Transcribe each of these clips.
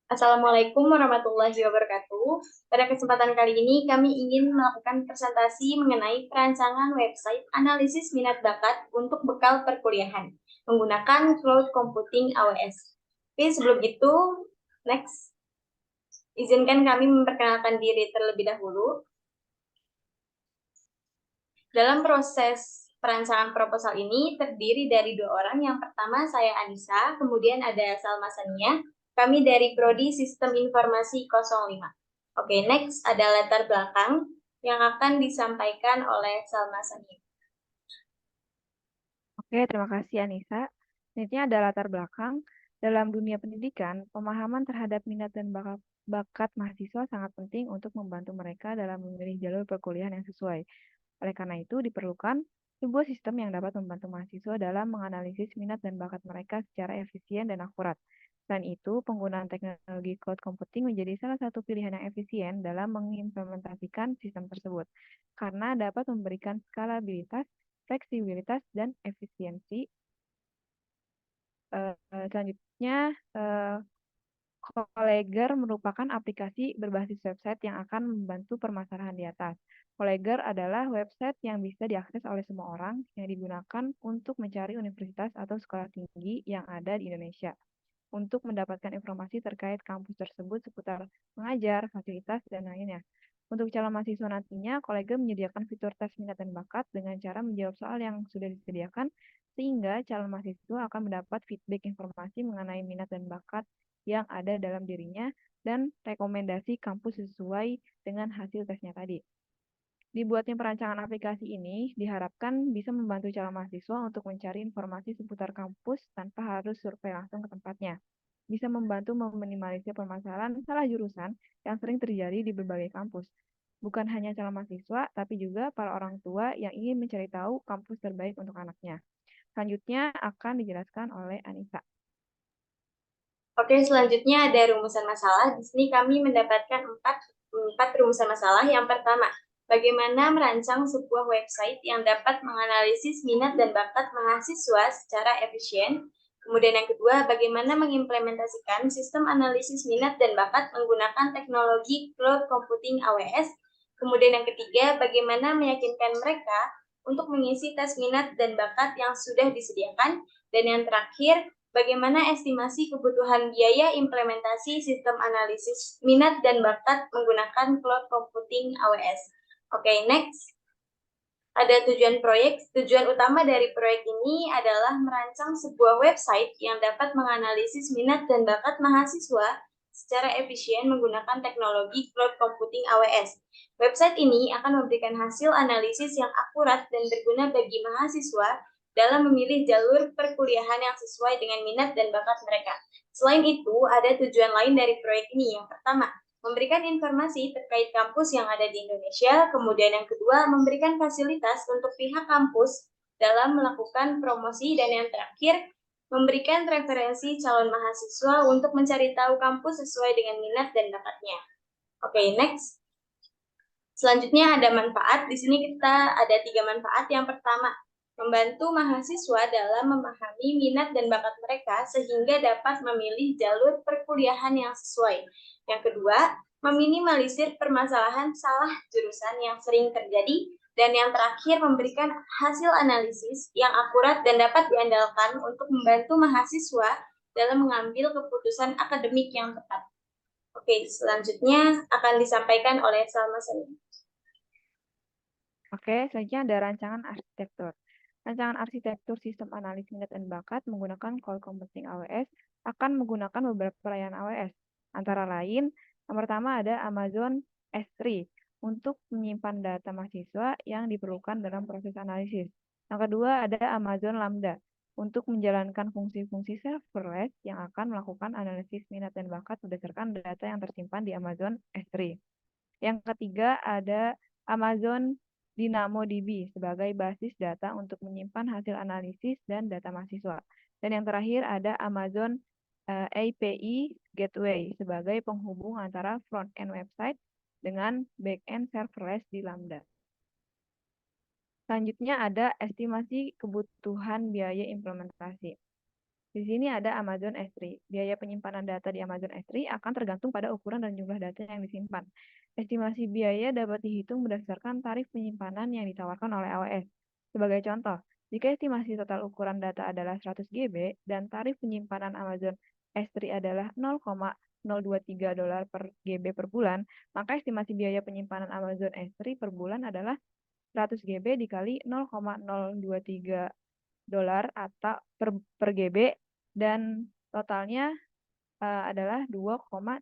Assalamualaikum warahmatullahi wabarakatuh. Pada kesempatan kali ini, kami ingin melakukan presentasi mengenai perancangan website analisis minat bakat untuk bekal perkuliahan menggunakan cloud computing AWS. Oke, sebelum itu, next. Izinkan kami memperkenalkan diri terlebih dahulu. Dalam proses perancangan proposal ini terdiri dari dua orang. Yang pertama saya Anissa, kemudian ada Salma Sania. Kami dari Prodi Sistem Informasi 05. Oke, next ada latar belakang yang akan disampaikan oleh Salma Sania. Oke, terima kasih Anissa. Selanjutnya ada latar belakang. Dalam dunia pendidikan, pemahaman terhadap minat dan bakat mahasiswa sangat penting untuk membantu mereka dalam memilih jalur perkuliahan yang sesuai. Oleh karena itu, diperlukan sebuah sistem yang dapat membantu mahasiswa dalam menganalisis minat dan bakat mereka secara efisien dan akurat. Selain itu, penggunaan teknologi cloud computing menjadi salah satu pilihan yang efisien dalam mengimplementasikan sistem tersebut, karena dapat memberikan skalabilitas, fleksibilitas, dan efisiensi. Selanjutnya, Colleger merupakan aplikasi berbasis website yang akan membantu permasalahan di atas. Colleger adalah website yang bisa diakses oleh semua orang yang digunakan untuk mencari universitas atau sekolah tinggi yang ada di Indonesia. Untuk mendapatkan informasi terkait kampus tersebut seputar pengajar, fasilitas, dan lainnya. Untuk calon mahasiswa nantinya, Colleger menyediakan fitur tes minat dan bakat dengan cara menjawab soal yang sudah disediakan, sehingga calon mahasiswa akan mendapat feedback informasi mengenai minat dan bakat yang ada dalam dirinya dan rekomendasi kampus sesuai dengan hasil tesnya tadi. Dibuatnya perancangan aplikasi ini diharapkan bisa membantu calon mahasiswa untuk mencari informasi seputar kampus tanpa harus survei langsung ke tempatnya. Bisa membantu meminimalisir permasalahan salah jurusan yang sering terjadi di berbagai kampus. Bukan hanya calon mahasiswa, tapi juga para orang tua yang ingin mencari tahu kampus terbaik untuk anaknya. Selanjutnya akan dijelaskan oleh Anissa. Oke, selanjutnya ada rumusan masalah. Di sini kami mendapatkan empat rumusan masalah. Yang pertama, bagaimana merancang sebuah website yang dapat menganalisis minat dan bakat mahasiswa secara efisien. Kemudian yang kedua, bagaimana mengimplementasikan sistem analisis minat dan bakat menggunakan teknologi cloud computing AWS. Kemudian yang ketiga, bagaimana meyakinkan mereka untuk mengisi tes minat dan bakat yang sudah disediakan. Dan yang terakhir, bagaimana estimasi kebutuhan biaya implementasi sistem analisis minat dan bakat menggunakan cloud computing AWS. Oke, next. Ada tujuan proyek. Tujuan utama dari proyek ini adalah merancang sebuah website yang dapat menganalisis minat dan bakat mahasiswa secara efisien menggunakan teknologi cloud computing AWS. Website ini akan memberikan hasil analisis yang akurat dan berguna bagi mahasiswa dalam memilih jalur perkuliahan yang sesuai dengan minat dan bakat mereka. Selain itu, ada tujuan lain dari proyek ini. Yang pertama, memberikan informasi terkait kampus yang ada di Indonesia. Kemudian yang kedua, memberikan fasilitas untuk pihak kampus dalam melakukan promosi. Dan yang terakhir, memberikan referensi calon mahasiswa untuk mencari tahu kampus sesuai dengan minat dan bakatnya. Oke, next. Selanjutnya ada manfaat. Di sini kita ada 3 manfaat. Yang pertama, membantu mahasiswa dalam memahami minat dan bakat mereka sehingga dapat memilih jalur perkuliahan yang sesuai. Yang kedua, meminimalisir permasalahan salah jurusan yang sering terjadi. Dan yang terakhir, memberikan hasil analisis yang akurat dan dapat diandalkan untuk membantu mahasiswa dalam mengambil keputusan akademik yang tepat. Oke, selanjutnya akan disampaikan oleh Salma Sani. Oke, selanjutnya ada rancangan arsitektur. Rancangan arsitektur sistem analisis minat dan bakat menggunakan cloud computing AWS akan menggunakan beberapa layanan AWS. Antara lain, yang pertama ada Amazon S3 untuk menyimpan data mahasiswa yang diperlukan dalam proses analisis. Yang kedua ada Amazon Lambda untuk menjalankan fungsi-fungsi serverless yang akan melakukan analisis minat dan bakat berdasarkan data yang tersimpan di Amazon S3. Yang ketiga ada Amazon DynamoDB sebagai basis data untuk menyimpan hasil analisis dan data mahasiswa. Dan yang terakhir ada Amazon API Gateway sebagai penghubung antara front-end website dengan back-end serverless di Lambda. Selanjutnya ada estimasi kebutuhan biaya implementasi. Di sini ada Amazon S3. Biaya penyimpanan data di Amazon S3 akan tergantung pada ukuran dan jumlah data yang disimpan. Estimasi biaya dapat dihitung berdasarkan tarif penyimpanan yang ditawarkan oleh AWS. Sebagai contoh, jika estimasi total ukuran data adalah 100 GB dan tarif penyimpanan Amazon S3 adalah $0,023 per GB per bulan, maka estimasi biaya penyimpanan Amazon S3 per bulan adalah 100 GB dikali $0,023 atau per GB dan totalnya adalah $2,30.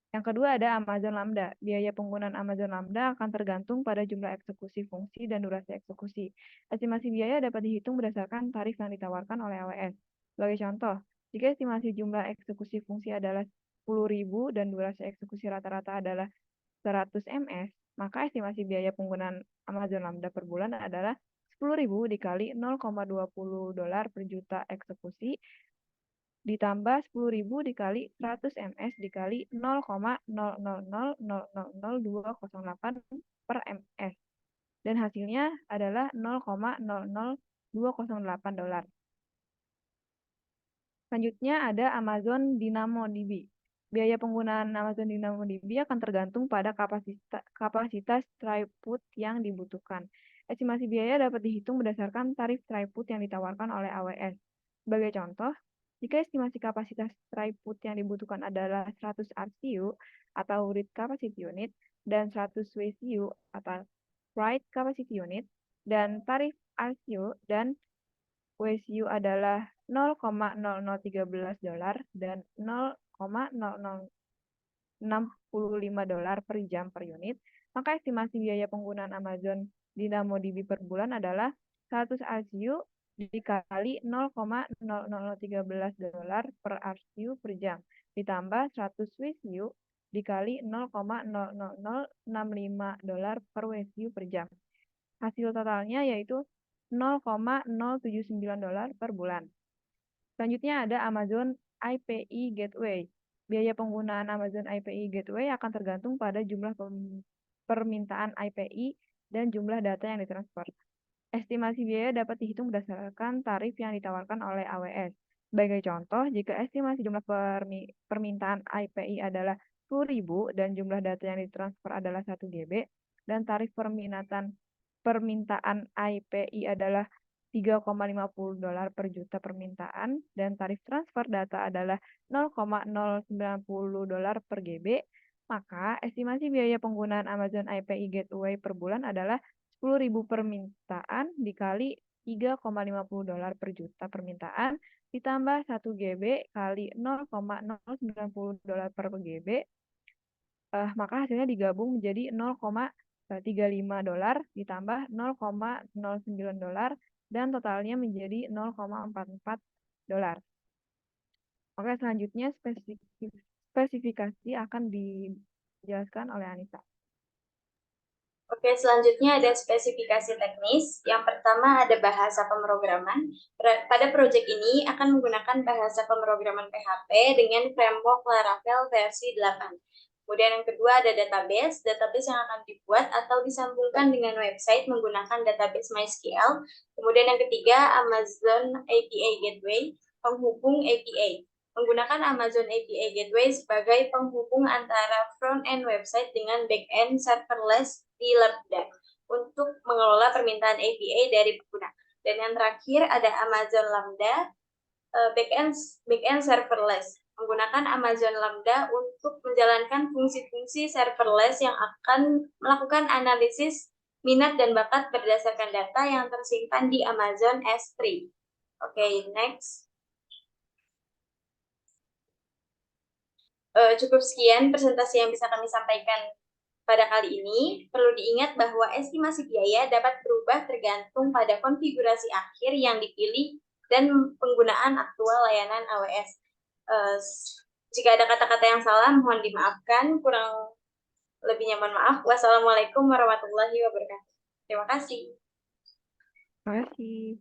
Yang kedua ada Amazon Lambda. Biaya penggunaan Amazon Lambda akan tergantung pada jumlah eksekusi fungsi dan durasi eksekusi. Estimasi biaya dapat dihitung berdasarkan tarif yang ditawarkan oleh AWS. Sebagai contoh, jika estimasi jumlah eksekusi fungsi adalah 10.000 dan durasi eksekusi rata-rata adalah 100 ms, maka estimasi biaya penggunaan Amazon Lambda per bulan adalah 10.000 dikali $0,20 per juta eksekusi ditambah 10.000 dikali 100 ms dikali 0,00000208 per ms. Dan hasilnya adalah $0,00208. Selanjutnya ada Amazon DynamoDB. Biaya penggunaan Amazon DynamoDB akan tergantung pada kapasitas throughput yang dibutuhkan. Estimasi biaya dapat dihitung berdasarkan tarif throughput yang ditawarkan oleh AWS. Sebagai contoh, jika estimasi kapasitas throughput yang dibutuhkan adalah 100 RCU atau Read Capacity Unit dan 100 WCU atau Write Capacity Unit, dan tarif RCU dan WSU adalah $0,0013 dan $0,0065 per jam per unit, maka estimasi biaya penggunaan Amazon DynamoDB per bulan adalah 100 RCU dikali $0,0013 per RCU per jam, ditambah 100 WSU dikali $0,0065 per WSU per jam. Hasil totalnya yaitu $0,079 per bulan. Selanjutnya ada Amazon IPI Gateway. Biaya penggunaan Amazon IPI Gateway akan tergantung pada jumlah permintaan IPI dan jumlah data yang ditransfer. Estimasi biaya dapat dihitung berdasarkan tarif yang ditawarkan oleh AWS. Sebagai contoh, jika estimasi jumlah permintaan IPI adalah 10.000 dan jumlah data yang ditransfer adalah 1 GB, dan tarif permintaan IPI adalah $3,50 per juta permintaan, dan tarif transfer data adalah $0,090 per GB, maka estimasi biaya penggunaan Amazon IPI Gateway per bulan adalah 10.000 permintaan dikali $3,50 per juta permintaan ditambah 1 GB kali $0,090 per GB, maka hasilnya digabung menjadi $0,35 ditambah $0,09 dan totalnya menjadi $0,44. Oke, selanjutnya spesifikasi akan dijelaskan oleh Anissa. Oke, selanjutnya ada spesifikasi teknis. Yang pertama ada bahasa pemrograman. Pada proyek ini akan menggunakan bahasa pemrograman PHP dengan framework Laravel versi 8. Kemudian yang kedua ada database yang akan dibuat atau disambungkan dengan website menggunakan database MySQL. Kemudian yang ketiga Amazon API Gateway, penghubung API. Menggunakan Amazon API Gateway sebagai penghubung antara front-end website dengan back-end serverless di Lambda untuk mengelola permintaan API dari pengguna. Dan yang terakhir ada Amazon Lambda back-end serverless. Menggunakan Amazon Lambda untuk menjalankan fungsi-fungsi serverless yang akan melakukan analisis minat dan bakat berdasarkan data yang tersimpan di Amazon S3. Oke, next. Cukup sekian presentasi yang bisa kami sampaikan pada kali ini. Perlu diingat bahwa estimasi biaya dapat berubah tergantung pada konfigurasi akhir yang dipilih dan penggunaan aktual layanan AWS. Jika ada kata-kata yang salah, mohon dimaafkan. Kurang lebihnya mohon maaf. Wassalamualaikum warahmatullahi wabarakatuh. Terima kasih. Terima kasih.